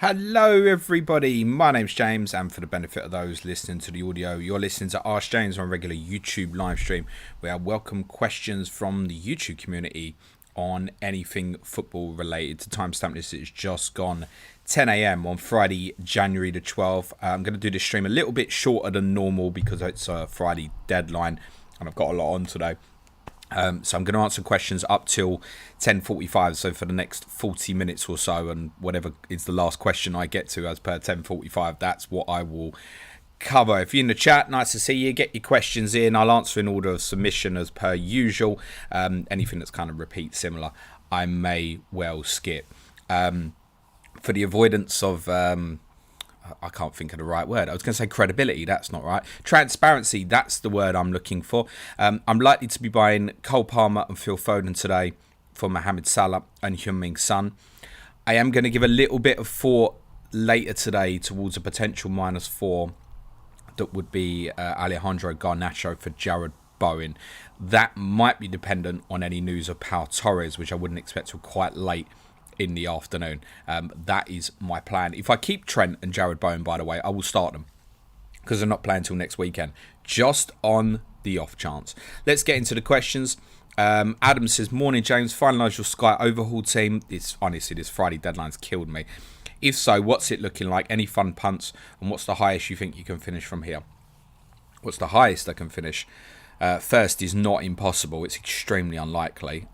Hello everybody, my name's James, and for the benefit of those listening to the audio, you're listening to Ask James on a regular YouTube live stream where I welcome questions from the YouTube community on anything football related. To timestamp this, it's just gone 10 a.m. on Friday, January the 12th. I'm going to do this stream a little bit shorter than normal because it's a Friday deadline and I've got a lot on today. So I'm going to answer questions up till 10:45, so for the next 40 minutes or so, and whatever is the last question I get to as per 10:45, that's what I will cover. If you're in the chat, nice to see you. Get your questions in. I'll answer in order of submission as per usual. Anything that's kind of repeat similar, I may well skip. For the avoidance of... I can't think of the right word. I was going to say credibility. That's not right. Transparency. That's the word I'm looking for. I'm likely to be buying Cole Palmer and Phil Foden today for Mohamed Salah and Heung-min Son. I am going to give a little bit of thought later today towards a potential -4 that would be Alejandro Garnacho for Jared Bowen. That might be dependent on any news of Pau Torres, which I wouldn't expect till quite late in the afternoon. That is my plan. If I keep Trent and Jared Bowen, by the way, I will start them because they're not playing till next weekend, just on the off chance. Let's get into the questions. Adam says, morning James, finalise your Sky overhaul team. Honestly, this Friday deadline's killed me. If so, what's it looking like? Any fun punts? And what's the highest you think you can finish from here? What's the highest I can finish? First is not impossible. It's extremely unlikely.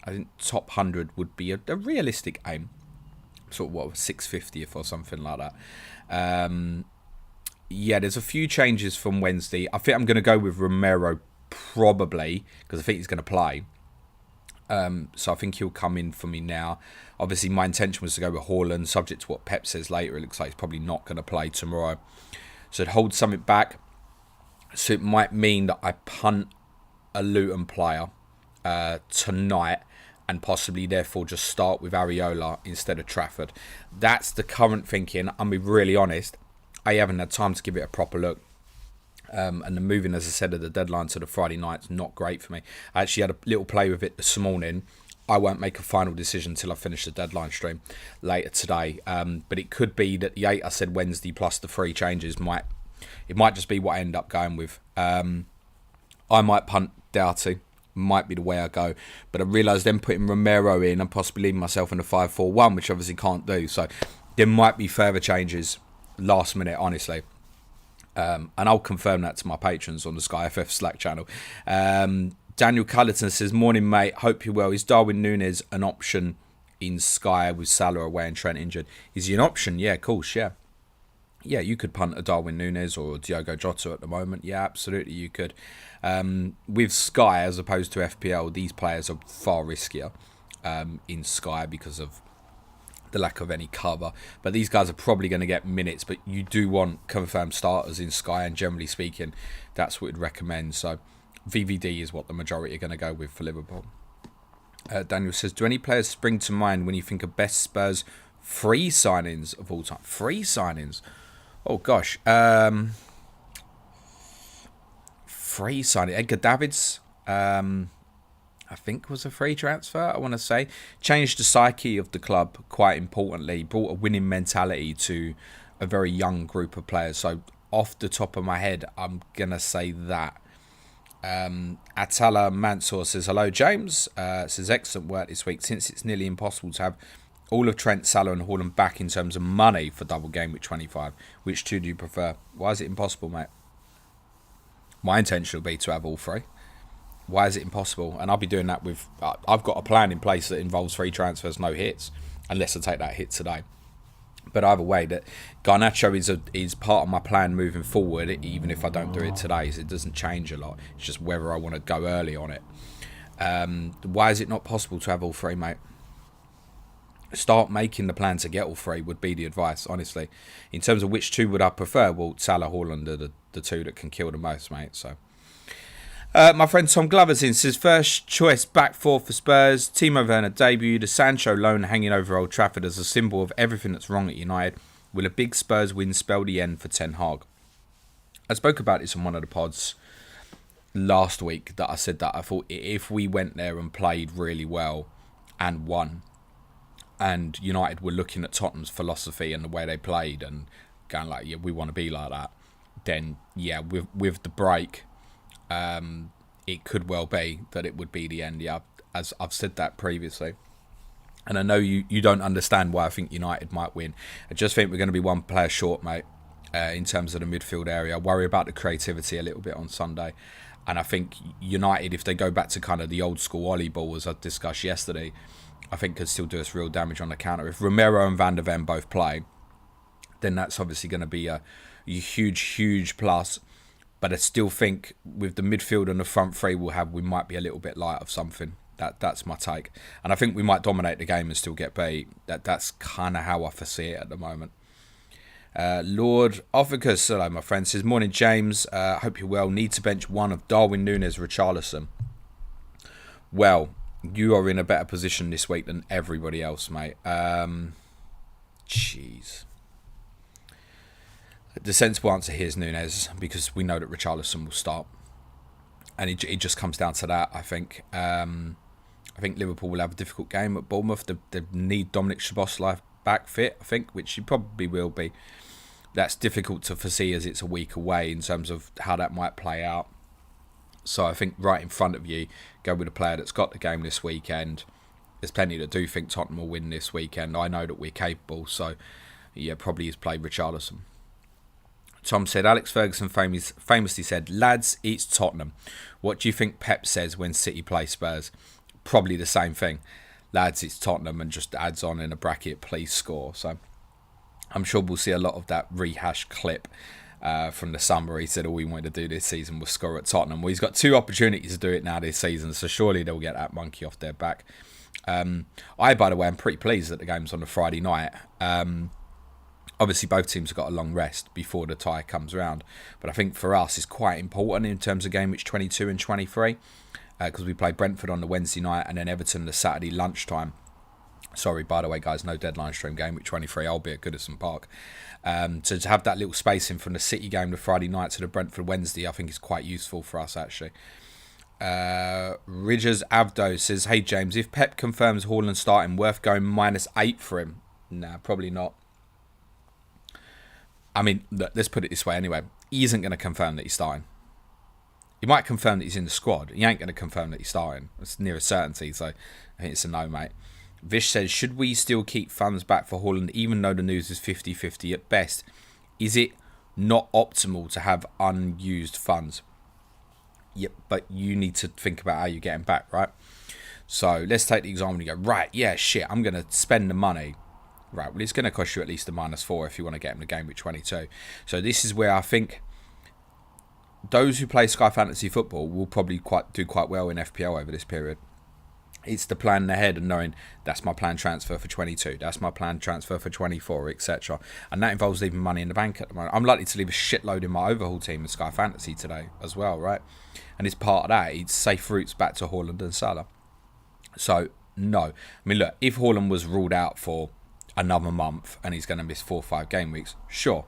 I think top 100 would be a realistic aim. Sort of, 650th or something like that. Yeah, there's a few changes from Wednesday. I think I'm going to go with Romero probably, because I think he's going to play. So I think he'll come in for me now. Obviously, my intention was to go with Haaland, subject to what Pep says later. It looks like he's probably not going to play tomorrow. So it holds something back. So it might mean that I punt a Luton player tonight, and possibly therefore just start with Areola instead of Trafford. That's the current thinking. I'll be really honest, I haven't had time to give it a proper look. And the moving, as I said, of the deadline to the Friday night is not great for me. I actually had a little play with it this morning. I won't make a final decision until I finish the deadline stream later today. But it could be that the 8 I said Wednesday plus the 3 changes might just be what I end up going with. I might punt Doughty. Might be the way I go, but I realised then putting Romero in and possibly leaving myself in a 5-4-1, which obviously can't do. So there might be further changes last minute, honestly, and I'll confirm that to my patrons on the Sky FF Slack channel. Daniel Cullerton says, morning mate, hope you're well. Is Darwin Núñez an option in Sky with Salah away and Trent injured? Is he an option? Yeah, of course, yeah. Yeah, you could punt a Darwin Núñez or Diogo Jota at the moment. Yeah, absolutely you could. With Sky as opposed to FPL, these players are far riskier in Sky because of the lack of any cover. But these guys are probably going to get minutes, but you do want confirmed starters in Sky, and generally speaking, that's what we'd recommend. So VVD is what the majority are going to go with for Liverpool. Daniel says, do any players spring to mind when you think of best Spurs free signings of all time? Free signings? Oh gosh, free signing. Edgar Davids, I think was a free transfer. I want to say changed the psyche of the club quite importantly. Brought a winning mentality to a very young group of players. So off the top of my head, I'm gonna say that. Atala Mansour says, hello James. Says excellent work this week. Since it's nearly impossible to have all of Trent, Salah and Haaland back in terms of money for double game week 25. Which two do you prefer? Why is it impossible, mate? My intention will be to have all 3. Why is it impossible? And I'll be doing that with... I've got a plan in place that involves 3 transfers, no hits, unless I take that hit today. But either way, that Garnacho is part of my plan moving forward, even if I don't do it today. So it doesn't change a lot. It's just whether I want to go early on it. Why is it not possible to have all 3, mate? Start making the plan to get all 3 would be the advice, honestly. In terms of which 2 would I prefer, well, Salah, Haaland are the 2 that can kill the most, mate. So, my friend Tom Glover's in says, first choice back 4 for Spurs. Timo Werner debut. The Sancho loan hanging over Old Trafford as a symbol of everything that's wrong at United. Will a big Spurs win spell the end for Ten Hag? I spoke about this on one of the pods last week, that I said that I thought if we went there and played really well and won, and United were looking at Tottenham's philosophy and the way they played and going like, yeah, we want to be like that, then yeah, with the break, it could well be that it would be the end. Yeah, as I've said that previously. And I know you don't understand why I think United might win. I just think we're going to be one player short, mate, in terms of the midfield area. I worry about the creativity a little bit on Sunday. And I think United, if they go back to kind of the old school Ollie ball, as I discussed yesterday, I think could still do us real damage on the counter. If Romero and Van der Ven both play, then that's obviously going to be a huge plus. But I still think with the midfield and the front three we'll have, we might be a little bit light of something. That's my take. And I think we might dominate the game and still get beat. That's kind of how I foresee it at the moment. Lord Officus, hello my friend, says, morning James, hope you're well. Need to bench one of Darwin Núñez, Richarlison. Well, you are in a better position this week than everybody else, mate. Jeez. The sensible answer here is Núñez, because we know that Richarlison will start. And it just comes down to that, I think. I think Liverpool will have a difficult game at Bournemouth. They need Dominic Szoboszlai back fit, I think, which he probably will be. That's difficult to foresee as it's a week away in terms of how that might play out. So I think right in front of you, go with a player that's got the game this weekend. There's plenty that do think Tottenham will win this weekend. I know that we're capable, so yeah, probably he's played Richarlison. Tom said, Alex Ferguson famously said, lads, it's Tottenham. What do you think Pep says when City play Spurs? Probably the same thing. Lads, it's Tottenham, and just adds on in a bracket, please score. So I'm sure we'll see a lot of that rehashed clip from the summer. He said all he wanted to do this season was score at Tottenham. Well, he's got 2 opportunities to do it now this season, so surely they'll get that monkey off their back. By the way, I'm pretty pleased that the game's on a Friday night. Obviously, both teams have got a long rest before the tie comes around. But I think for us, it's quite important in terms of game week 22 and 23. Because we play Brentford on the Wednesday night and then Everton the Saturday lunchtime. Sorry, by the way, guys, no deadline stream game week 23. I'll be at Goodison Park. So to have that little spacing from the City game the Friday night to the Brentford Wednesday, I think is quite useful for us, actually. Ridgers Avdo says, hey, James, if Pep confirms Haaland starting, worth going -8 for him? Nah, probably not. I mean, look, let's put it this way anyway. He isn't going to confirm that he's starting. He might confirm that he's in the squad. He ain't going to confirm that he's starting. It's near a certainty, so I think it's a no, mate. Vish says, should we still keep funds back for Haaland even though the news is 50-50 at best? Is it not optimal to have unused funds? Yep, but you need to think about how you're getting back, right? So let's take the example and you go, right, yeah, shit, I'm going to spend the money. Right, well, it's going to cost you at least a -4 if you want to get him the game with 22. So this is where I think those who play Sky Fantasy Football will probably do quite well in FPL over this period. It's the plan ahead and knowing that's my planned transfer for 22, that's my planned transfer for 24, etc. And that involves leaving money in the bank at the moment. I'm likely to leave a shitload in my overhaul team in Sky Fantasy today as well, right? And as part of that, it's safe routes back to Haaland and Salah. So, no. I mean, look, if Haaland was ruled out for another month and he's going to miss 4 or 5 game weeks, sure,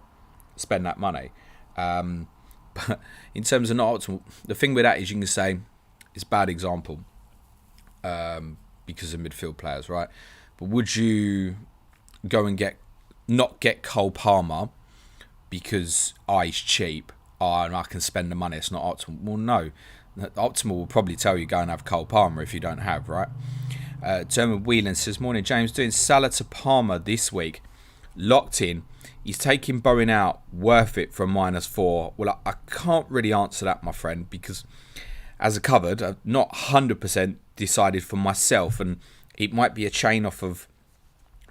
spend that money. But in terms of not optimal, the thing with that is you can say it's a bad example because of midfield players, right? But would you go and not get Cole Palmer because he's cheap and I can spend the money, it's not optimal? Well, no. Optimal will probably tell you go and have Cole Palmer if you don't have, right? German Whelan says, morning James, doing Salah to Palmer this week. Locked in. He's taking Bowen out. Worth it for -4. Well, I can't really answer that, my friend, because as a covered, I've not 100% decided for myself, and it might be a chain off of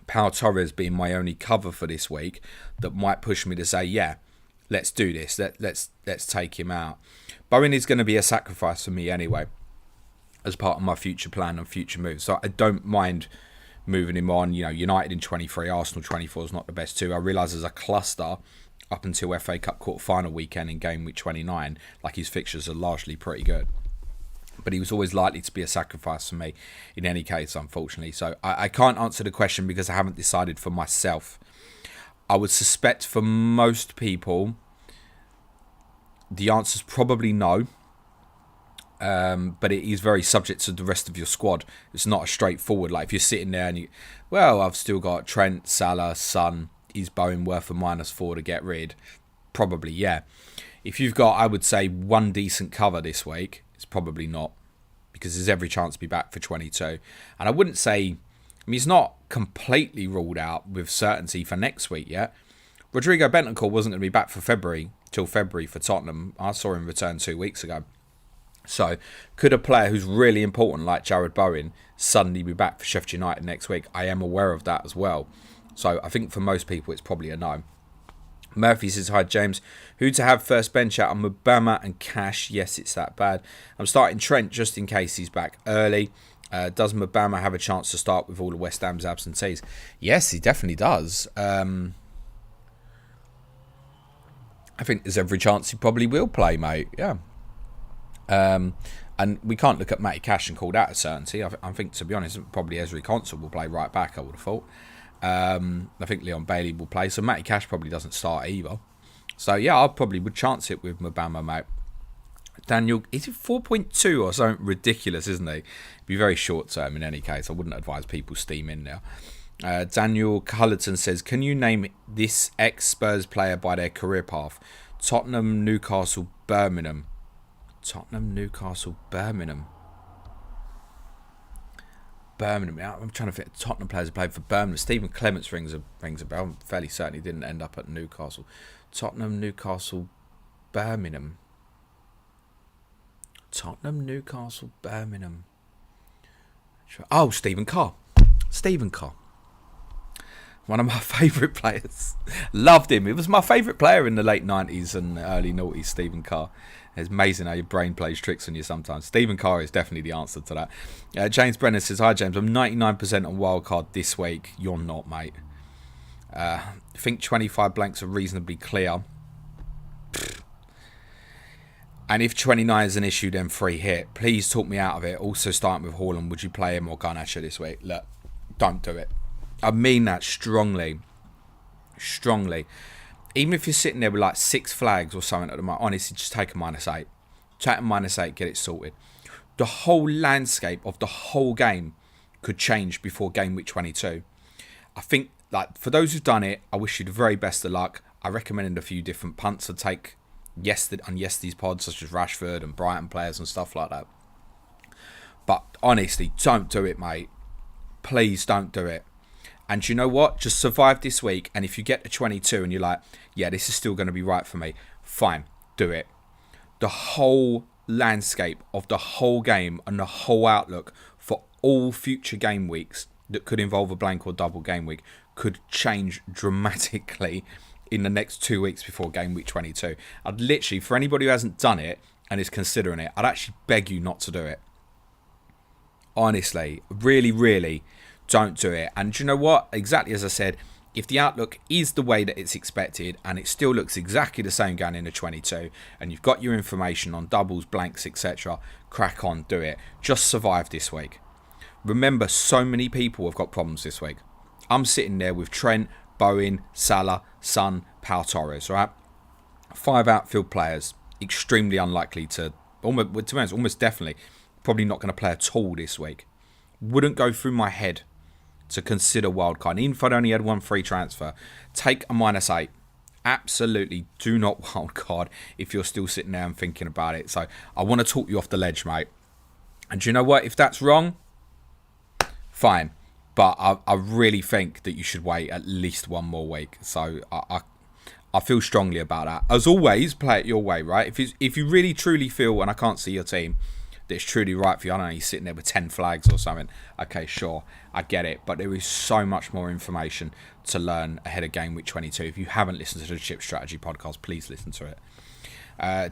Pau Torres being my only cover for this week that might push me to say, yeah, let's do this. Let's take him out. Bowen is going to be a sacrifice for me anyway, as part of my future plan and future moves. So I don't mind moving him on. You know, United in 23, Arsenal 24 is not the best too. I realise there's a cluster up until FA Cup quarter-final weekend in game week 29. Like, his fixtures are largely pretty good. But he was always likely to be a sacrifice for me in any case, unfortunately. So I can't answer the question because I haven't decided for myself. I would suspect for most people, the answer's probably no. But it is very subject to the rest of your squad. It's not a straightforward, like if you're sitting there and I've still got Trent, Salah, Son, is Bowen worth a -4 to get rid? Probably, yeah. If you've got, I would say, one decent cover this week, it's probably not, because there's every chance to be back for 22. And I wouldn't say, he's not completely ruled out with certainty for next week yet. Rodrigo Bentancur wasn't going to be back for till February for Tottenham. I saw him return 2 weeks ago. So, could a player who's really important, like Jared Bowen, suddenly be back for Sheffield United next week? I am aware of that as well. So, I think for most people, it's probably a no. Murphy says, hi James, who to have first bench out on Mubama and Cash? Yes, it's that bad. I'm starting Trent just in case he's back early. Does Mubama have a chance to start with all of West Ham's absentees? Yes, he definitely does. I think there's every chance he probably will play, mate. Yeah. And we can't look at Matty Cash and call that a certainty. I think, to be honest, probably Ezri Konsa will play right back, I would have thought. I think Leon Bailey will play, so Matty Cash probably doesn't start either. So yeah, I probably would chance it with Mubama, mate. Daniel, is it 4.2 or something ridiculous, isn't he? It'd be very short term in any case. I wouldn't advise people steam in now. Daniel Cullerton says, can you name this ex-Spurs player by their career path? Tottenham, Newcastle, Birmingham. Tottenham, Newcastle, Birmingham. Birmingham. I'm trying to think. Tottenham players who played for Birmingham. Stephen Clements rings a bell. I'm fairly certain he didn't end up at Newcastle. Tottenham, Newcastle, Birmingham. Tottenham, Newcastle, Birmingham. Oh, Stephen Carr. Stephen Carr. One of my favourite players. Loved him. It was my favourite player in the late 90s and early noughties, Stephen Carr. It's amazing how your brain plays tricks on you sometimes. Stephen Carr is definitely the answer to that. James Brennan says, hi James, I'm 99% on Wildcard this week. You're not, mate. I think 25 blanks are reasonably clear. And if 29 is an issue, then free hit. Please talk me out of it. Also starting with Haaland, would you play him or Garnacho this week? Look, don't do it. I mean that strongly. Strongly. Even if you're sitting there with like 6 flags or something at the moment, honestly, just take a -8. Take a -8, get it sorted. The whole landscape of the whole game could change before game week 22. I think, like, for those who've done it, I wish you the very best of luck. I recommended a few different punts to take on yesterday's pods, such as Rashford and Brighton players and stuff like that. But honestly, don't do it, mate. Please don't do it. And you know what? Just survive this week. And if you get to 22 and you're like, yeah, this is still going to be right for me, fine, do it. The whole landscape of the whole game and the whole outlook for all future game weeks that could involve a blank or double game week could change dramatically in the next 2 weeks before game week 22. I'd literally, for anybody who hasn't done it and is considering it, I'd actually beg you not to do it. Honestly, really, really don't do it. And do you know what? Exactly as I said, if the outlook is the way that it's expected and it still looks exactly the same going into 22 and you've got your information on doubles, blanks, etc., crack on, do it. Just survive this week. Remember, so many people have got problems this week. I'm sitting there with Trent, Bowen, Salah, Son, Pau Torres, right? 5 outfield players, extremely unlikely to be honest, almost definitely, probably not going to play at all this week. Wouldn't go through my head to consider wildcard. Even if I'd only had one free transfer, take a -8. Absolutely do not wildcard if you're still sitting there and thinking about it. So I want to talk you off the ledge, mate. And do you know what? If that's wrong, fine. But I really think that you should wait at least one more week. So I feel strongly about that. As always, play it your way, right? If you really truly feel, and I can't see your team, that it's truly right for you, I don't know, you're sitting there with 10 flags or something. Okay, sure, I get it. But there is so much more information to learn ahead of game week 22. If you haven't listened to the Chip Strategy podcast, please listen to it.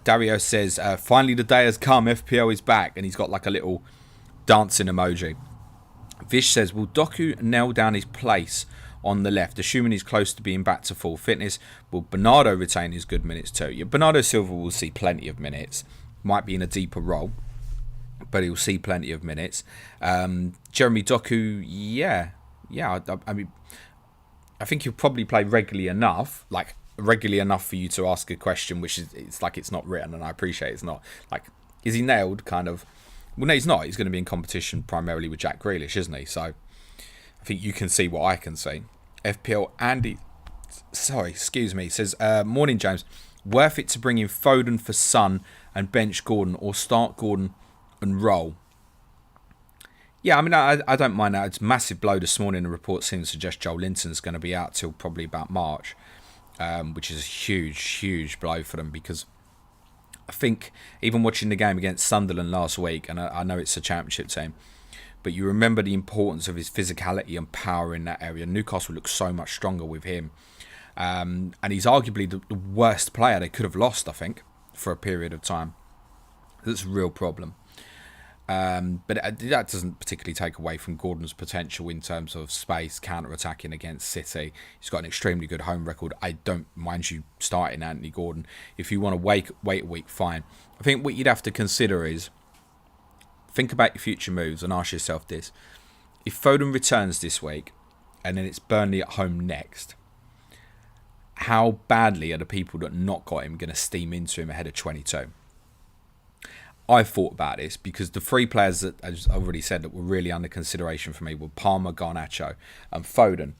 Dario says, finally the day has come. FPL is back. And he's got like a little dancing emoji. Vish says, will Doku nail down his place on the left, assuming he's close to being back to full fitness? Will Bernardo retain his good minutes too? Yeah, Bernardo Silva will see plenty of minutes. Might be in a deeper role, but he'll see plenty of minutes. Jeremy Doku, yeah. I mean, I think he'll probably play regularly enough for you to ask a question, which is, it's like it's not written, and I appreciate it's not. Like, Is he nailed? Kind of. Well, no, he's not. He's going to be in competition primarily with Jack Grealish, isn't he? So I think you can see what I can see. FPL Andy, sorry, excuse me, says, morning James. Worth it to bring in Foden for Son and bench Gordon, or start Gordon and roll? Yeah, I mean, I don't mind that. It's a massive blow this morning. The report seems to suggest Joel Linton's going to be out till probably about March, which is a huge blow for them, because I think even watching the game against Sunderland last week, and I know it's a championship team, but you remember the importance of his physicality and power in that area. Newcastle looks so much stronger with him. And he's arguably the worst player they could have lost, I think, for a period of time. That's a real problem. But that doesn't particularly take away from Gordon's potential in terms of space, counter-attacking against City. He's got an extremely good home record. I don't mind you starting Anthony Gordon. If you want to wait a week, fine. I think what you'd have to consider is, think about your future moves and ask yourself this. If Foden returns this week, and then it's Burnley at home next, how badly are the people that not got him going to steam into him ahead of 22? I thought about this because the three players that, as I already said, that were really under consideration for me were Palmer, Garnacho and Foden.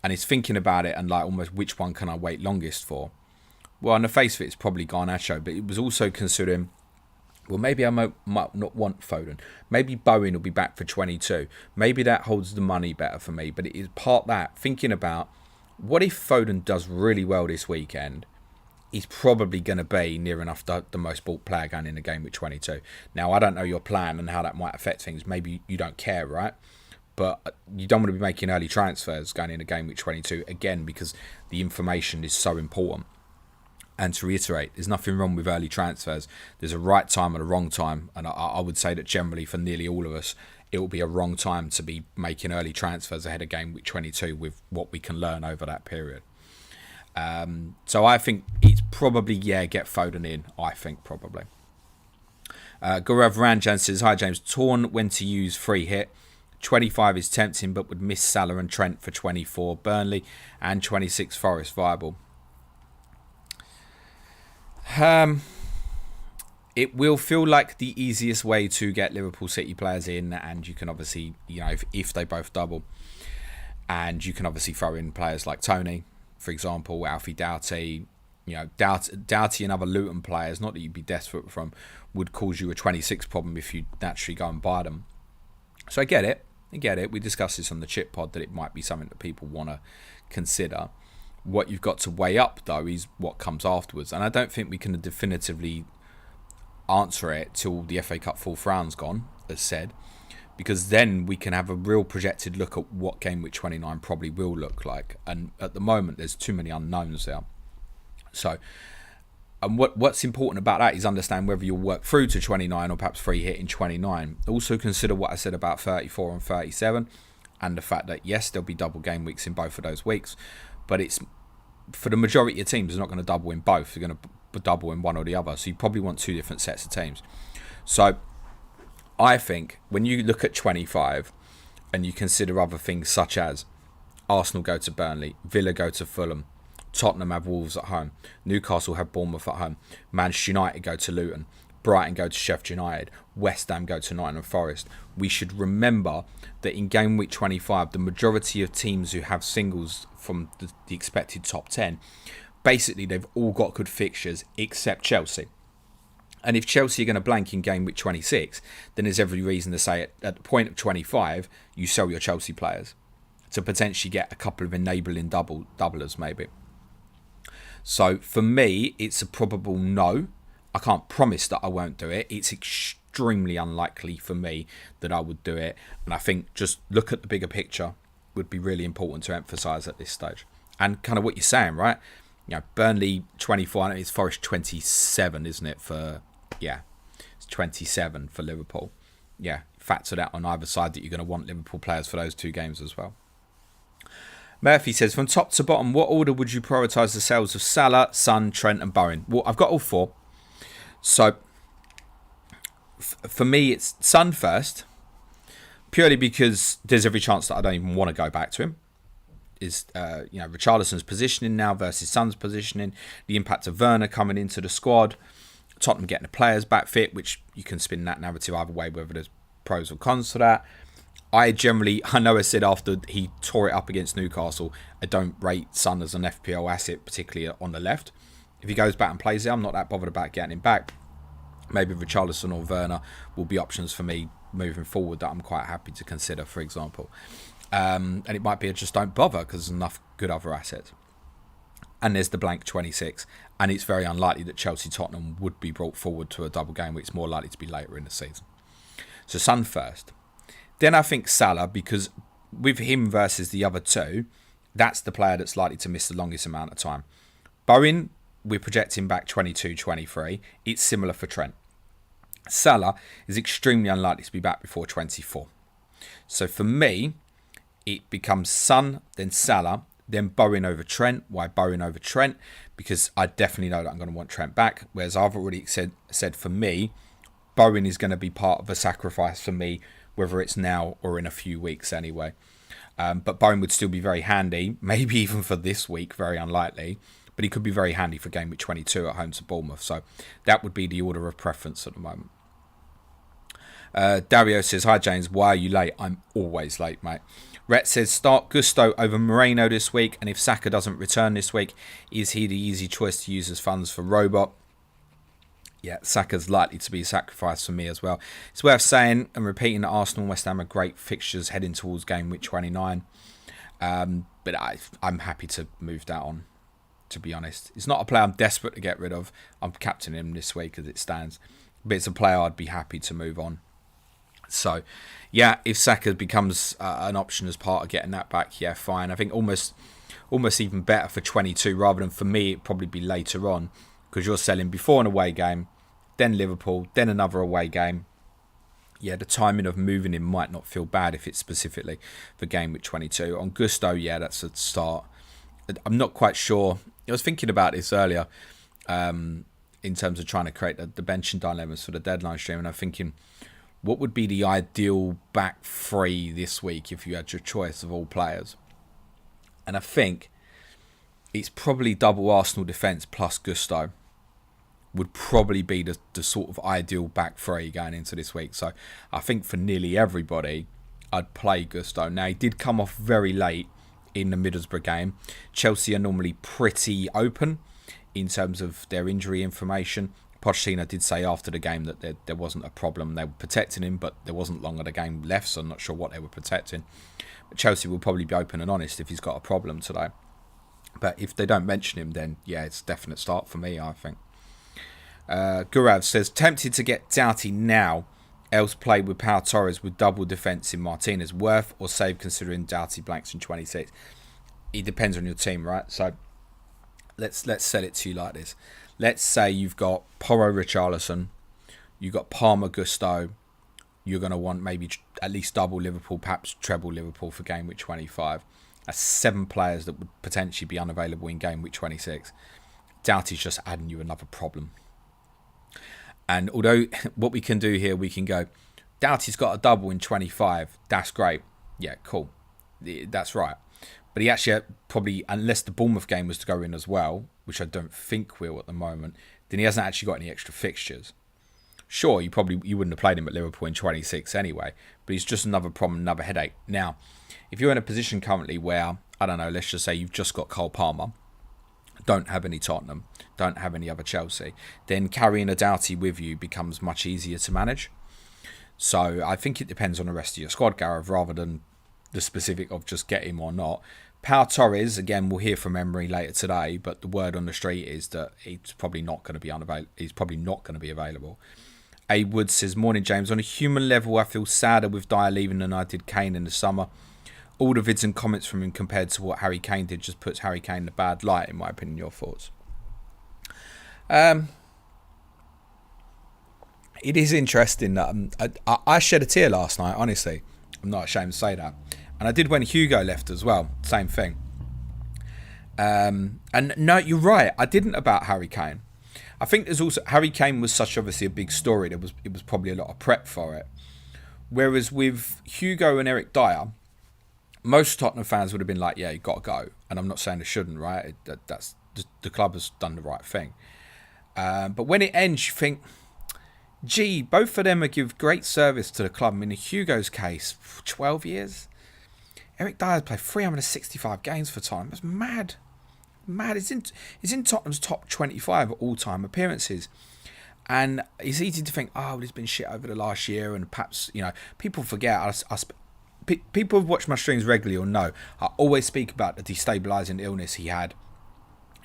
And he's thinking about it and like almost which one can I wait longest for? Well, on the face of it, it's probably Garnacho, but it was also considering, well, maybe I might not want Foden. Maybe Bowen will be back for 22. Maybe that holds the money better for me. But it is part that, thinking about, what if Foden does really well this weekend? He's probably going to be near enough the most bought player going in the game with 22. Now, I don't know your plan and how that might affect things. Maybe you don't care, right? But you don't want to be making early transfers going in a game with 22, again, because the information is so important. And to reiterate, there's nothing wrong with early transfers. There's a right time and a wrong time. And I would say that generally for nearly all of us, it will be a wrong time to be making early transfers ahead of game week 22 with what we can learn over that period. So I think it's probably, get Foden in. I think probably. Gaurav Ranjan says, hi James, torn when to use free hit. 25 is tempting, but would miss Salah and Trent for 24. Burnley and 26 Forest viable. It will feel like the easiest way to get Liverpool City players in, and you can obviously, if they both double, and you can obviously throw in players like Tony, for example, Alfie Doughty, Doughty and other Luton players, not that you'd be desperate from, would cause you a 26 problem if you naturally go and buy them. So I get it. We discussed this on the Chip Pod, that it might be something that people want to consider. What you've got to weigh up, though, is what comes afterwards. And I don't think we can definitively answer it till the FA Cup fourth round's gone, as said, because then we can have a real projected look at what game week 29 probably will look like. And at the moment, there's too many unknowns there. So, and what's important about that is understand whether you'll work through to 29 or perhaps free hit in 29. Also consider what I said about 34 and 37, and the fact that, yes, there'll be double game weeks in both of those weeks, but it's, for the majority of teams, they're not going to double in both. They're going to double in one or the other. So you probably want two different sets of teams. So I think when you look at 25 and you consider other things such as Arsenal go to Burnley, Villa go to Fulham, Tottenham have Wolves at home, Newcastle have Bournemouth at home, Manchester United go to Luton, Brighton go to Sheffield United, West Ham go to Nottingham Forest, we should remember that in game week 25, the majority of teams who have singles from the expected top 10, basically they've all got good fixtures except Chelsea. And if Chelsea are going to blank in game week 26, then there's every reason to say at the point of 25, you sell your Chelsea players to potentially get a couple of enabling doublers maybe. So for me, it's a probable no. I can't promise that I won't do it. It's extremely unlikely for me that I would do it. And I think just look at the bigger picture would be really important to emphasise at this stage. And kind of what you're saying, right? Burnley 24, it's Forest 27, isn't it? It's 27 for Liverpool. Factor that on either side that you're going to want Liverpool players for those two games as well. Murphy says, from top to bottom, what order would you prioritise the sales of Salah, Son, Trent and Bowen? Well, I've got all four. So, for me, it's Son first, purely because there's every chance that I don't even want to go back to him. Richarlison's positioning now versus Son's positioning, the impact of Werner coming into the squad, Tottenham getting the players back fit, which you can spin that narrative either way, whether there's pros or cons to that. I know I said after he tore it up against Newcastle, I don't rate Son as an FPL asset, particularly on the left. If he goes back and plays it, I'm not that bothered about getting him back. Maybe Richarlison or Werner will be options for me moving forward that I'm quite happy to consider, for example. And it might be a just don't bother because there's enough good other assets. And there's the blank 26. And it's very unlikely that Chelsea-Tottenham would be brought forward to a double game. It's more likely to be later in the season. So Son first. Then I think Salah, because with him versus the other two, that's the player that's likely to miss the longest amount of time. Bowen, we're projecting back 22-23. It's similar for Trent. Salah is extremely unlikely to be back before 24. So for me, it becomes Son, then Salah, then Bowen over Trent. Why Bowen over Trent? Because I definitely know that I'm going to want Trent back. Whereas I've already said for me, Bowen is going to be part of a sacrifice for me, whether it's now or in a few weeks anyway. But Bowen would still be very handy, maybe even for this week, very unlikely. But he could be very handy for game week 22 at home to Bournemouth. So that would be the order of preference at the moment. Dario says, hi James, why are you late? I'm always late, mate. Rhett says, start Gusto over Moreno this week. And if Saka doesn't return this week, is he the easy choice to use as funds for Robot? Yeah, Saka's likely to be a sacrifice for me as well. It's worth saying and repeating that Arsenal and West Ham are great fixtures heading towards game week 29. But I'm happy to move that on, to be honest. It's not a player I'm desperate to get rid of. I'm captaining him this week as it stands. But it's a player I'd be happy to move on. So, yeah, if Saka becomes an option as part of getting that back, yeah, fine. I think almost even better for 22 rather than for me, it'd probably be later on because you're selling before an away game, then Liverpool, then another away game. Yeah, the timing of moving him might not feel bad if it's specifically for game week 22. On Gusto, yeah, that's a start. I'm not quite sure. I was thinking about this earlier in terms of trying to create the benching dilemmas for the deadline stream, and I'm thinking, what would be the ideal back three this week if you had your choice of all players? And I think it's probably double Arsenal defence plus Gusto would probably be the sort of ideal back three going into this week. So I think for nearly everybody, I'd play Gusto. Now, he did come off very late in the Middlesbrough game. Chelsea are normally pretty open in terms of their injury information. Pochettino did say after the game that there wasn't a problem. They were protecting him, but there wasn't long of the game left, so I'm not sure what they were protecting. But Chelsea will probably be open and honest if he's got a problem today. But if they don't mention him, then yeah, it's a definite start for me, I think. Gurav says, tempted to get Doughty now, else play with Pau Torres with double defence in Martinez. Worth or save considering Doughty blanks in 26? It depends on your team, right? So let's set it to you like this. Let's say you've got Porro Richarlison, you've got Palmer Gusto, you're going to want maybe at least double Liverpool, perhaps treble Liverpool for game week 25. That's 7 players that would potentially be unavailable in game week 26. Doughty's just adding you another problem. And although what we can do here, we can go, Doughty's got a double in 25. That's great. Yeah, cool. That's right. But he actually probably, unless the Bournemouth game was to go in as well, which I don't think will at the moment, then he hasn't actually got any extra fixtures. Sure, you wouldn't have played him at Liverpool in 26 anyway, but he's just another problem, another headache. Now, if you're in a position currently where, I don't know, let's just say you've just got Cole Palmer, don't have any Tottenham, don't have any other Chelsea, then carrying a Doughty with you becomes much easier to manage. So I think it depends on the rest of your squad, Gareth, rather than the specific of just get him or not. Pau Torres, again, we'll hear from Emery later today, but the word on the street is that he's probably not going to be unavailable. He's probably not going to be available. A. Wood says, morning, James. On a human level, I feel sadder with Dyer leaving than I did Kane in the summer. All the vids and comments from him compared to what Harry Kane did just puts Harry Kane in a bad light, in my opinion. Your thoughts? It is interesting that I shed a tear last night, honestly. I'm not ashamed to say that. And I did when Hugo left as well. Same thing. And no, you're right. I didn't about Harry Kane. I think there's also... Harry Kane was such obviously a big story. It was probably a lot of prep for it. Whereas with Hugo and Eric Dyer, most Tottenham fans would have been like, yeah, you got to go. And I'm not saying they shouldn't, right? That's the club has done the right thing. But when it ends, you think, gee, both of them have given great service to the club. I mean, in Hugo's case, 12 years. Eric Dyer's played 365 games for Tottenham. That's mad. Mad. He's in Tottenham's top 25 all-time appearances. And it's easy to think, oh, he's been shit over the last year. And perhaps, people forget. People who've watched my streams regularly will know I always speak about the destabilising illness he had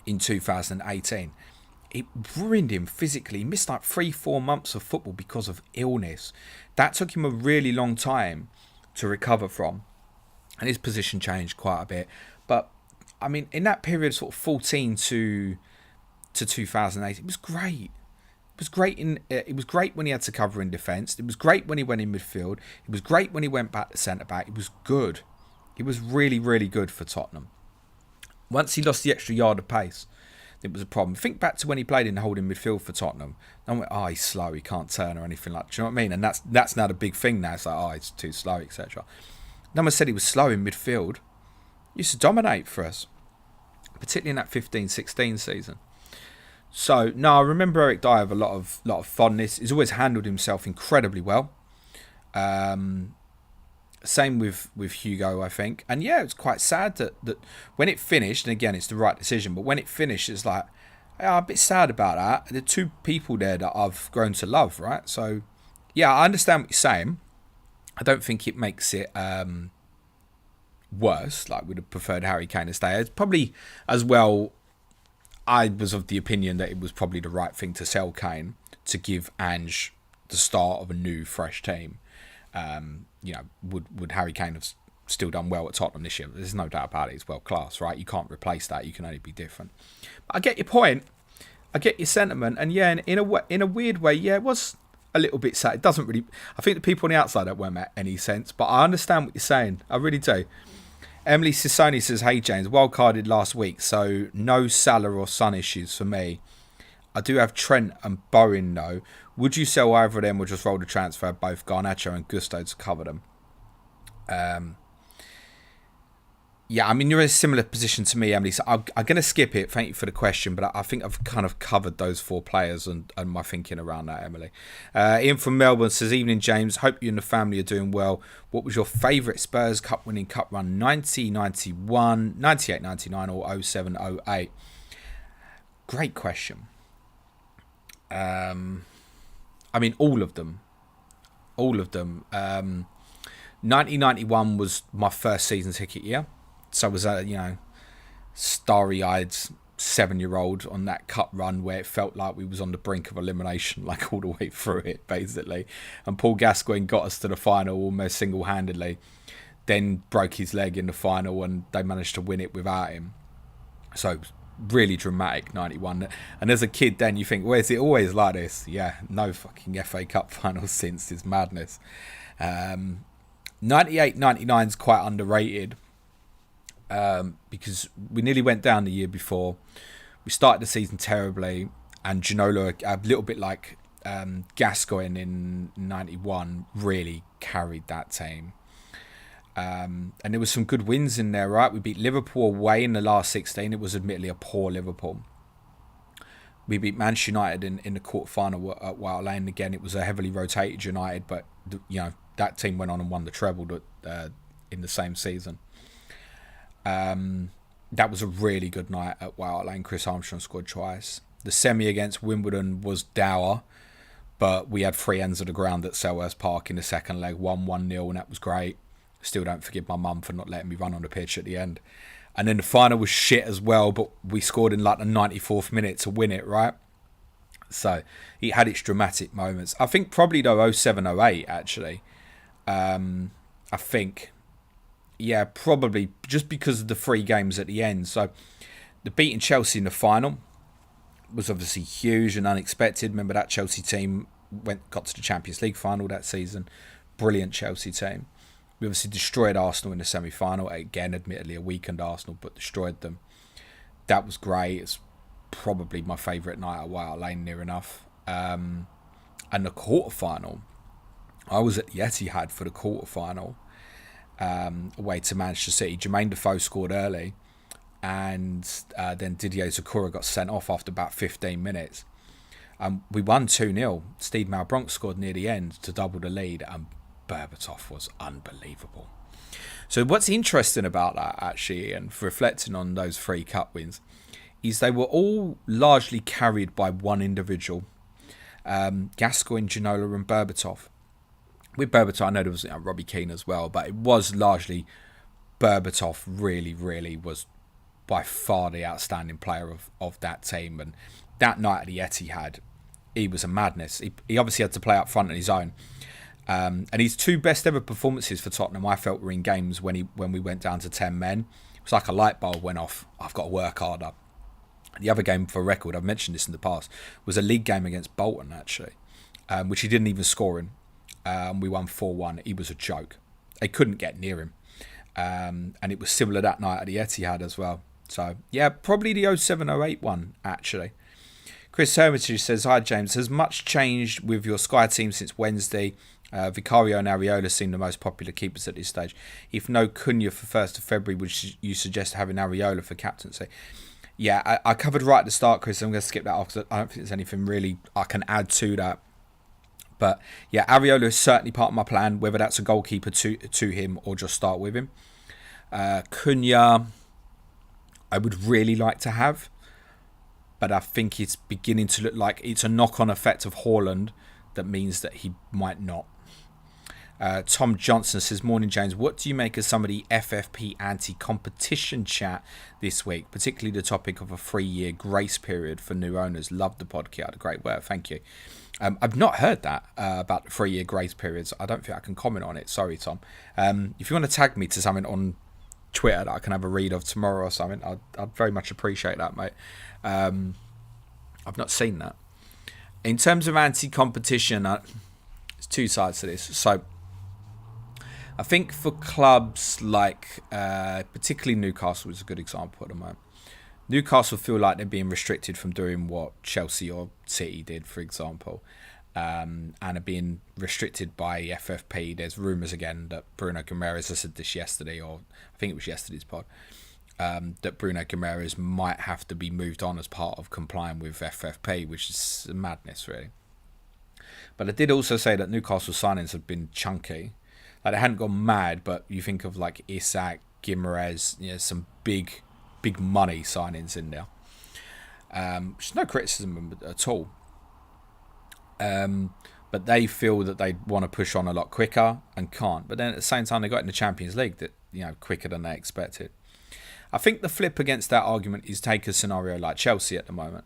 in 2018. It ruined him physically. He missed like 3-4 months of football because of illness. That took him a really long time to recover from. And his position changed quite a bit. But, I mean, in that period, sort of 14 to 2008, it was great. It was great when he had to cover in defence. It was great when he went in midfield. It was great when he went back to centre-back. It was good. It was really, really good for Tottenham. Once he lost the extra yard of pace, it was a problem. Think back to when he played in the holding midfield for Tottenham. And went, he's slow, he can't turn or anything like that. Do you know what I mean? And that's now the big thing now. It's like, he's too slow, etc. No one said he was slow in midfield. He used to dominate for us, particularly in that 15-16 season. So, no, I remember Eric Dyer with a lot of fondness. He's always handled himself incredibly well. Same with Hugo, I think. And yeah, it's quite sad that when it finished, and again, it's the right decision, but when it finished, it's like, I'm a bit sad about that. There are two people there that I've grown to love, right? So, yeah, I understand what you're saying. I don't think it makes it worse. Like, we'd have preferred Harry Kane to stay. It's probably, as well, I was of the opinion that it was probably the right thing to sell Kane to give Ange the start of a new, fresh team. Would Harry Kane have still done well at Tottenham this year? There's no doubt about it. He's world class, right? You can't replace that. You can only be different. But I get your point. I get your sentiment. And yeah, in a weird way, yeah, it was a little bit sad. It doesn't really. I think the people on the outside don't make any sense. But I understand what you're saying. I really do. Emily Sissoni says, hey James, wildcarded last week, so no Salah or Son issues for me. I do have Trent and Bowen though. Would you sell either of them or just roll the transfer of both Garnacho and Gusto to cover them? Yeah, I mean, you're in a similar position to me, Emily. So I'm going to skip it. Thank you for the question, but I think I've kind of covered those four players and my thinking around that, Emily. Ian from Melbourne says, evening, James. Hope you and the family are doing well. What was your favourite Spurs Cup winning cup run? 90, 91, 98, 99 or 07, 08? Great question. I mean, all of them. 1991 was my first season ticket year. So I was a, starry-eyed 7-year-old on that cup run where it felt like we was on the brink of elimination, like all the way through it, basically. And Paul Gascoigne got us to the final almost single-handedly, then broke his leg in the final and they managed to win it without him. So really dramatic, 91. And as a kid then you think, well, is it always like this? Yeah, no fucking FA Cup finals since. It's madness. 98, 99 is quite underrated. Because we nearly went down the year before. We started the season terribly, and Ginola, a little bit like Gascoigne in 91, really carried that team. And there was some good wins in there, right? We beat Liverpool away in the last 16. It was admittedly a poor Liverpool. We beat Manchester United in the quarter-final at White Lane. Again, it was a heavily rotated United, but that team went on and won the treble in the same season. That was a really good night at White Lane. Chris Armstrong scored twice. The semi against Wimbledon was dour, but we had three ends of the ground at Selhurst Park in the second leg, 1-1-0, and that was great. Still don't forgive my mum for not letting me run on the pitch at the end. And then the final was shit as well, but we scored in like the 94th minute to win it, right? So it had its dramatic moments. I think probably though 07-08 actually. I think... Yeah, probably just because of the 3 games at the end. So the beating Chelsea in the final was obviously huge and unexpected. Remember that Chelsea team got to the Champions League final that season. Brilliant Chelsea team. We obviously destroyed Arsenal in the semi-final. Again, admittedly a weakened Arsenal, but destroyed them. That was great. It's probably my favourite night at White Lane, near enough. And the quarter-final, I was at the Etihad for the quarter-final. Away to Manchester City. Jermaine Defoe scored early, and then Didier Zokora got sent off after about 15 minutes. We won 2-0. Steve Malbronk scored near the end to double the lead, and Berbatov was unbelievable. So what's interesting about that, actually, and reflecting on those 3 cup wins, is they were all largely carried by one individual, Gascoigne, Ginola and Berbatov. With Berbatov, I know there was Robbie Keane as well, but it was largely Berbatov really was by far the outstanding player of that team. And that night at the Etihad, he was a madness. He obviously had to play up front on his own. And his 2 best ever performances for Tottenham, I felt, were in games when we went down to 10 men. It was like a light bulb went off. I've got to work harder. The other game, for record, I've mentioned this in the past, was a league game against Bolton, actually, which he didn't even score in. We won 4-1. He was a joke. They couldn't get near him. And it was similar that night at the Etihad as well. So, yeah, probably the 07-08 one, actually. Chris Hermitage says, "Hi, James. Has much changed with your Sky team since Wednesday? Vicario and Areola seem the most popular keepers at this stage. If no Cunha for 1st of February, would you suggest having Areola for captaincy?" Yeah, I covered right at the start, Chris. I'm going to skip that off because I don't think there's anything really I can add to that. But yeah, Areola is certainly part of my plan, whether that's a goalkeeper to him or just start with him. Cunha, I would really like to have, but I think it's beginning to look like it's a knock-on effect of Haaland that means that he might not. Tom Johnson says, "Morning, James. What do you make of some of the FFP anti-competition chat this week, particularly the topic of a 3-year grace period for new owners? Love the podcast. Great work. Thank you." I've not heard that about the 3-year grace periods. I don't think I can comment on it. Sorry, Tom. If you want to tag me to something on Twitter that I can have a read of tomorrow or something, I'd very much appreciate that, mate. I've not seen that. In terms of anti-competition, there's 2 sides to this. So I think for clubs like, particularly Newcastle is a good example at the moment. Newcastle feel like they're being restricted from doing what Chelsea or City did, for example, and are being restricted by FFP. There's rumours again that Bruno Guimaraes, I said this yesterday, or I think it was yesterday's pod, that Bruno Guimaraes might have to be moved on as part of complying with FFP, which is madness, really. But I did also say that Newcastle signings have been chunky. Like, they hadn't gone mad, but you think of like Isak, Guimaraes, some big money signings in there. Which is no criticism at all. But they feel that they want to push on a lot quicker and can't. But then at the same time, they got in the Champions League that quicker than they expected. I think the flip against that argument is take a scenario like Chelsea at the moment.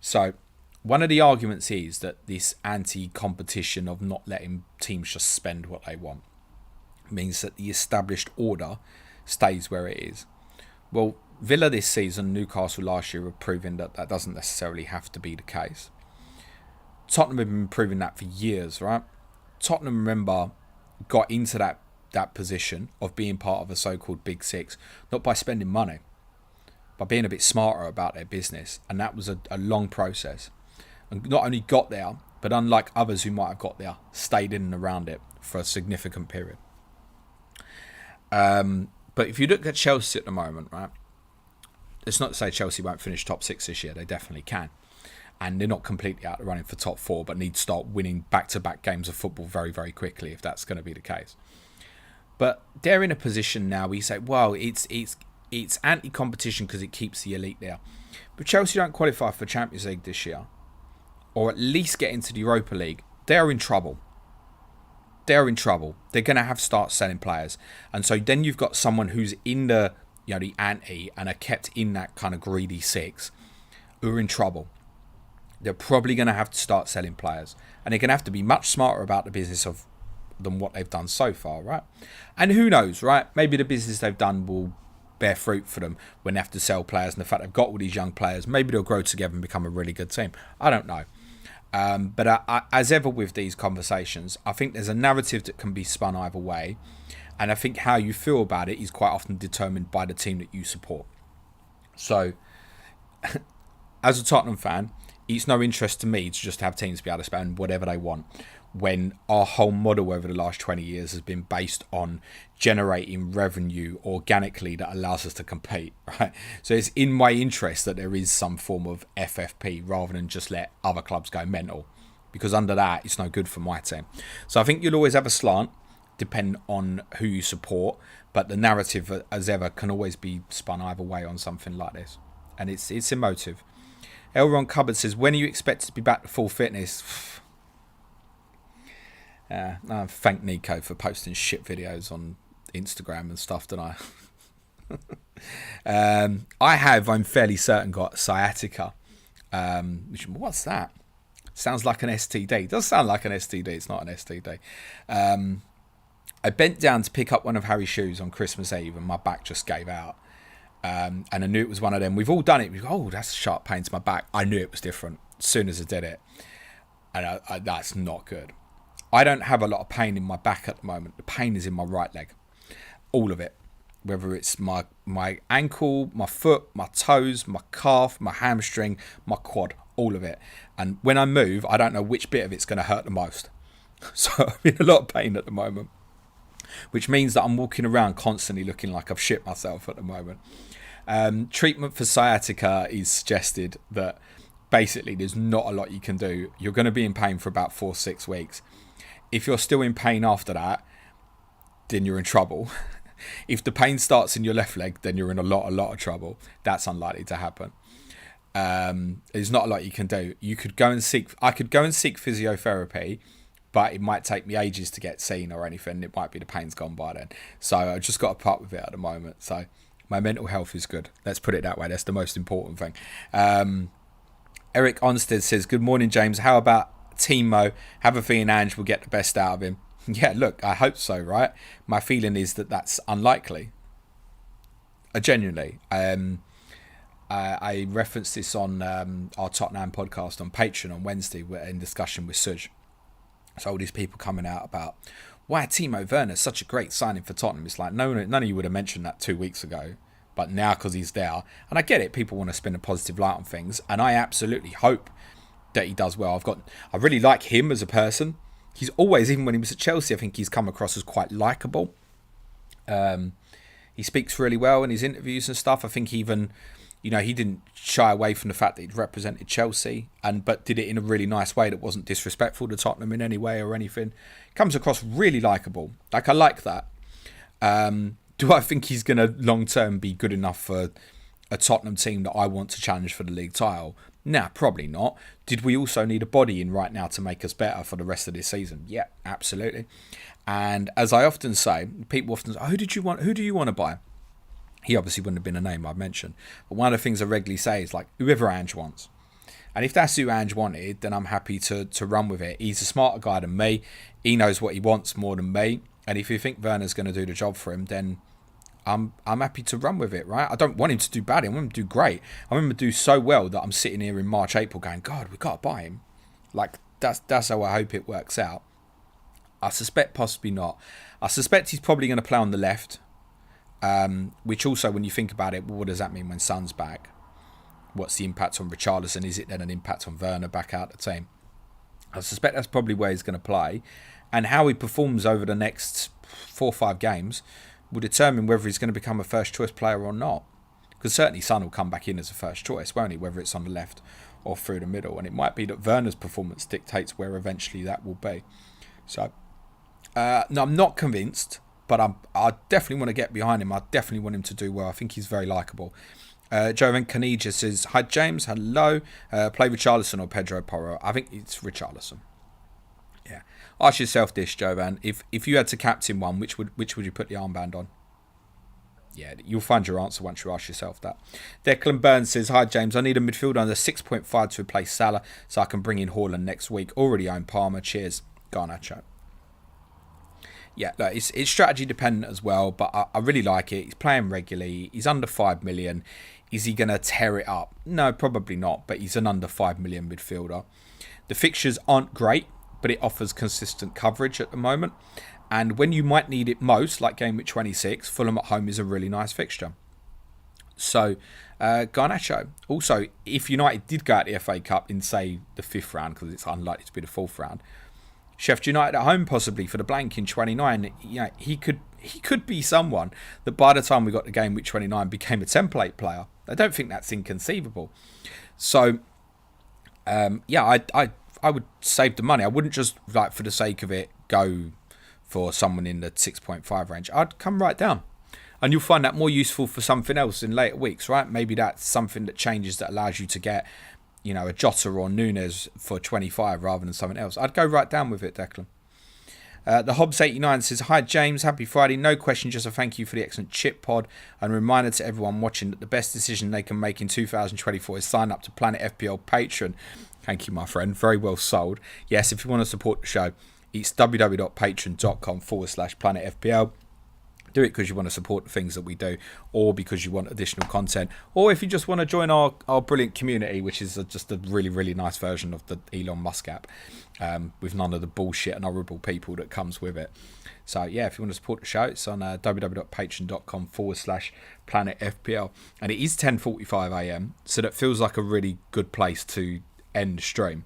So one of the arguments is that this anti-competition of not letting teams just spend what they want means that the established order stays where it is. Well, Villa this season, Newcastle last year, were proving that that doesn't necessarily have to be the case. Tottenham have been proving that for years, right? Tottenham, remember, got into that position of being part of a so-called Big Six, not by spending money, by being a bit smarter about their business. And that was a long process. And not only got there, but unlike others who might have got there, stayed in and around it for a significant period. But if you look at Chelsea at the moment, right, it's not to say Chelsea won't finish top 6 this year. They definitely can. And they're not completely out of running for top 4, but need to start winning back-to-back games of football very, very quickly if that's going to be the case. But they're in a position now where you say, well, it's anti-competition because it keeps the elite there. But Chelsea don't qualify for Champions League this year, or at least get into the Europa League. They're in trouble. They're in trouble. They're going to have to start selling players. And so then you've got someone who's in the anti and are kept in that kind of greedy 6 who are in trouble. They're probably going to have to start selling players. And they're going to have to be much smarter about the business than what they've done so far, right? And who knows, right? Maybe the business they've done will bear fruit for them when they have to sell players, and the fact they've got all these young players, maybe they'll grow together and become a really good team. I don't know. But as ever with these conversations, I think there's a narrative that can be spun either way. And I think how you feel about it is quite often determined by the team that you support. So, as a Tottenham fan, it's no interest to me to just have teams be able to spend whatever they want. when our whole model over the last 20 years has been based on generating revenue organically that allows us to compete, right? So it's in my interest that there is some form of FFP rather than just let other clubs go mental, because under that, it's no good for my team. So I think you'll always have a slant, depending on who you support, but the narrative, as ever, can always be spun either way on something like this. And it's emotive. Elron Cupboard says, when are you expected to be back to full fitness? I thank Nico for posting shit videos on Instagram and stuff, don't I? I'm fairly certain, got sciatica. What's that? Sounds like an STD. It does sound like an STD. It's not an STD. I bent down to pick up one of Harry's shoes on Christmas Eve and my back just gave out. And I knew it was one of them. We've all done it. We go, oh, that's a sharp pain to my back. I knew it was different as soon as I did it. And that's not good. I don't have a lot of pain in my back at the moment. The pain is in my right leg. All of it. Whether it's my ankle, my foot, my toes, my calf, my hamstring, my quad. All of it. And when I move, I don't know which bit of it's going to hurt the most. So I'm in a lot of pain at the moment. Which means that I'm walking around constantly looking like I've shit myself at the moment. Treatment for sciatica is suggested that basically there's not a lot you can do. You're going to be in pain for about 4-6 weeks. If you're still in pain after that, then you're in trouble. If the pain starts in your left leg, then you're in a lot of trouble. That's unlikely to happen. There's not a lot you can do. I could go and seek physiotherapy, but it might take me ages to get seen or anything. It might be the pain's gone by then. So I just got to part with it at the moment. So my mental health is good. Let's put it that way. That's the most important thing. Eric Onstead says, good morning, James. How about Timo? Have a feeling Ange will get the best out of him. Yeah, look, I hope so, right? My feeling is that that's unlikely. Genuinely. I referenced this on our Tottenham podcast on Patreon on Wednesday in discussion with Suj. So all these people coming out about why Timo Werner is such a great signing for Tottenham. It's like none of you would have mentioned that 2 weeks ago. But now because he's there, and I get it, people want to spin a positive light on things, and I absolutely hope that he does well. I really like him as a person. He's always, even when he was at Chelsea, I think he's come across as quite likeable. He speaks really well in his interviews and stuff. I think even, he didn't shy away from the fact that he'd represented Chelsea, but did it in a really nice way that wasn't disrespectful to Tottenham in any way or anything. Comes across really likeable. Like, I like that. Do I think he's going to long-term be good enough for a Tottenham team that I want to challenge for the league title? Nah, probably not. Did we also need a body in right now to make us better for the rest of this season? Yeah, absolutely. And as I often say, people often say, who do you want to buy? He obviously wouldn't have been a name I've mentioned. But one of the things I regularly say is, like, whoever Ange wants. And if that's who Ange wanted, then I'm happy to run with it. He's a smarter guy than me. He knows what he wants more than me. And if you think Werner's going to do the job for him, then I'm happy to run with it, right? I don't want him to do bad. I want him to do great. I want him to do so well that I'm sitting here in March, April going, God, we've got to buy him. Like, that's how I hope it works out. I suspect possibly not. I suspect he's probably going to play on the left. Which also, when you think about it, well, what does that mean when Son's back? What's the impact on Richarlison? Is it then an impact on Werner back out the team? I suspect that's probably where he's going to play. And how he performs over the next 4 or 5 games will determine whether he's going to become a first choice player or not. Because certainly Son will come back in as a first choice, won't he? Whether it's on the left or through the middle. And it might be that Werner's performance dictates where eventually that will be. So, no, I'm not convinced. But I definitely want to get behind him. I definitely want him to do well. I think he's very likeable. Jovan Canija says, hi James, hello. Play Richarlison or Pedro Porro? I think it's Richarlison. Yeah. Ask yourself this, Jovan. If you had to captain one, which would you put the armband on? Yeah, you'll find your answer once you ask yourself that. Declan Burns says, hi James, I need a midfielder under 6.5 to replace Salah so I can bring in Haaland next week. Already own Palmer. Cheers. Garnacho. Yeah, look, it's strategy dependent as well, but I really like it. He's playing regularly. He's under 5 million. Is he going to tear it up? No, probably not, but he's an under 5 million midfielder. The fixtures aren't great, but it offers consistent coverage at the moment. And when you might need it most, like game week 26, Fulham at home is a really nice fixture. So, Garnacho. Also, if United did go out the FA Cup in, say, the 5th round, because it's unlikely to be the 4th round, Sheffield United at home possibly for the blank in 29. He could be someone that by the time we got to game week 29 became a template player. I don't think that's inconceivable. So, I would save the money. I wouldn't just, like, for the sake of it, go for someone in the 6.5 range. I'd come right down. And you'll find that more useful for something else in later weeks, right? Maybe that's something that changes that allows you to get, a Jota or Nunes for 25 rather than something else. I'd go right down with it, Declan. The Hobbs89 says, "Hi James, happy Friday. No question, just a thank you for the excellent chip pod and a reminder to everyone watching that the best decision they can make in 2024 is sign up to Planet FPL Patreon." Thank you, my friend. Very well sold. Yes, if you want to support the show, it's www.patreon.com/Planet FPL. Do it because you want to support the things that we do, or because you want additional content, or if you just want to join our brilliant community, which is just a really, really nice version of the Elon Musk app, with none of the bullshit and horrible people that comes with it. So yeah, if you want to support the show, it's on www.patreon.com/Planet FPL, and it is 10:45 a.m, so that feels like a really good place to end the stream.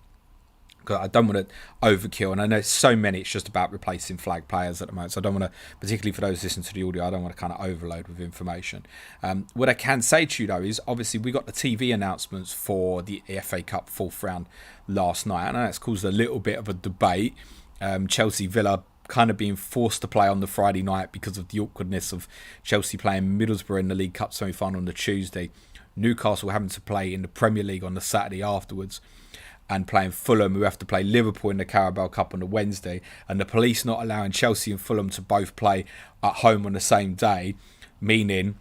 Because I don't want to overkill, and I know so many, it's just about replacing flag players at the moment, so I don't want to, particularly for those listening to the audio, I don't want to kind of overload with information. What I can say to you though is, obviously we got the TV announcements for the FA Cup 4th round last night. I know that's caused a little bit of a debate. Chelsea Villa kind of being forced to play on the Friday night because of the awkwardness of Chelsea playing Middlesbrough in the League Cup semi-final on the Tuesday, Newcastle having to play in the Premier League on the Saturday afterwards, and playing Fulham, who have to play Liverpool in the Carabao Cup on the Wednesday, and the police not allowing Chelsea and Fulham to both play at home on the same day, meaning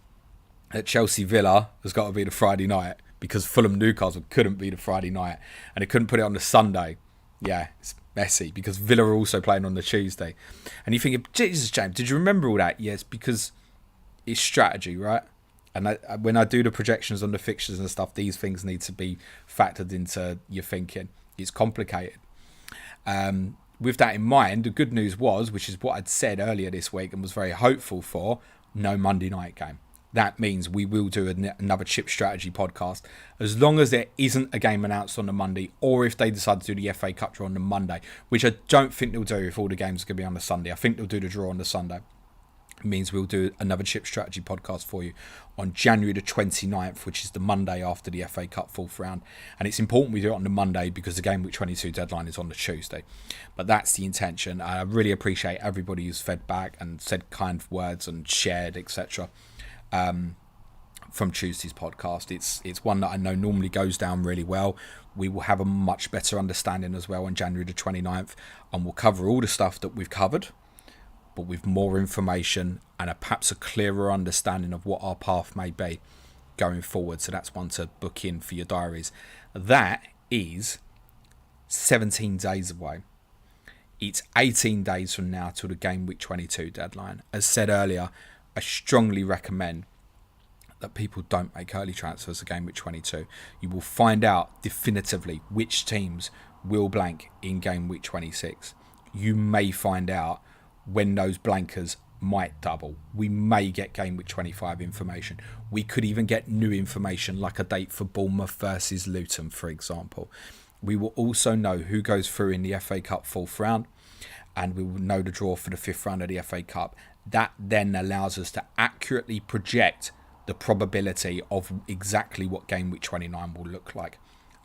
that Chelsea Villa has got to be the Friday night because Fulham Newcastle couldn't be the Friday night, and they couldn't put it on the Sunday. Yeah, it's messy because Villa are also playing on the Tuesday. And you think, Jesus, James, did you remember all that? Yes, because it's strategy, right? And when I do the projections on the fixtures and stuff, these things need to be factored into your thinking. It's complicated. With that in mind, the good news was, which is what I'd said earlier this week and was very hopeful for, no Monday night game. That means we will do another chip strategy podcast as long as there isn't a game announced on the Monday, or if they decide to do the FA Cup draw on the Monday, which I don't think they'll do if all the games are going to be on the Sunday. I think they'll do the draw on the Sunday. Means we'll do another chip strategy podcast for you on January the 29th, which is the Monday after the FA Cup 4th round. And it's important we do it on the Monday because the game week 22 deadline is on the Tuesday. But that's the intention. I really appreciate everybody who's fed back and said kind words and shared, etc. From Tuesday's podcast. It's one that I know normally goes down really well. We will have a much better understanding as well on January the 29th, and we'll cover all the stuff that we've covered, but with more information and perhaps a clearer understanding of what our path may be going forward. So that's one to book in for your diaries. That is 17 days away. It's 18 days from now till the game week 22 deadline. As said earlier, I strongly recommend that people don't make early transfers to game week 22. You will find out definitively which teams will blank in game week 26. You may find out when those blankers might double. We may get game week 25 information. We could even get new information like a date for Bournemouth versus Luton, for example. We will also know who goes through in the FA Cup 4th round, and we will know the draw for the 5th round of the FA Cup. That then allows us to accurately project the probability of exactly what game week 29 will look like,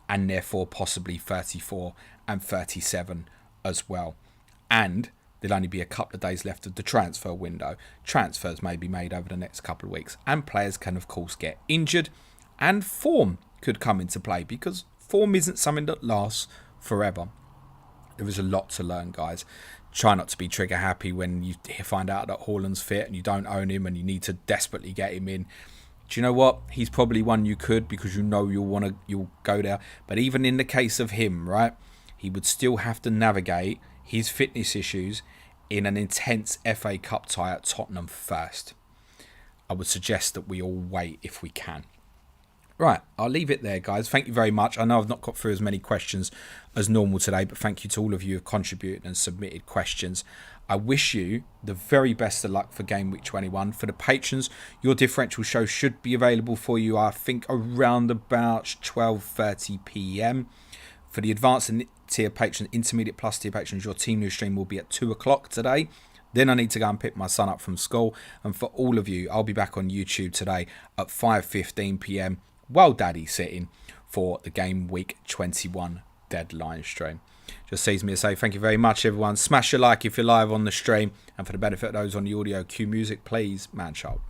and therefore possibly 34 and 37 as well. And there'll only be a couple of days left of the transfer window. Transfers may be made over the next couple of weeks, and players can of course get injured, and form could come into play because form isn't something that lasts forever. There is a lot to learn, guys. Try not to be trigger happy when you find out that Haaland's fit and you don't own him and you need to desperately get him in. Do you know what? He's probably one you could, because you know you'll go there. But even in the case of him, right, he would still have to navigate his fitness issues in an intense FA Cup tie at Tottenham first. I would suggest that we all wait if we can. Right, I'll leave it there, guys. Thank you very much. I know I've not got through as many questions as normal today, but thank you to all of you who have contributed and submitted questions. I wish you the very best of luck for game week 21. For the patrons, your differential show should be available for you, I think, around about 12:30 p.m. For the advanced tier patrons, intermediate plus tier patrons, your team news stream will be at 2 o'clock today. Then I need to go and pick my son up from school. And for all of you, I'll be back on YouTube today at 5:15 p.m. while Daddy's sitting for the game week 21 deadline stream. Just sees me to say thank you very much, everyone. Smash a like if you're live on the stream. And for the benefit of those on the audio, cue music, please, man child.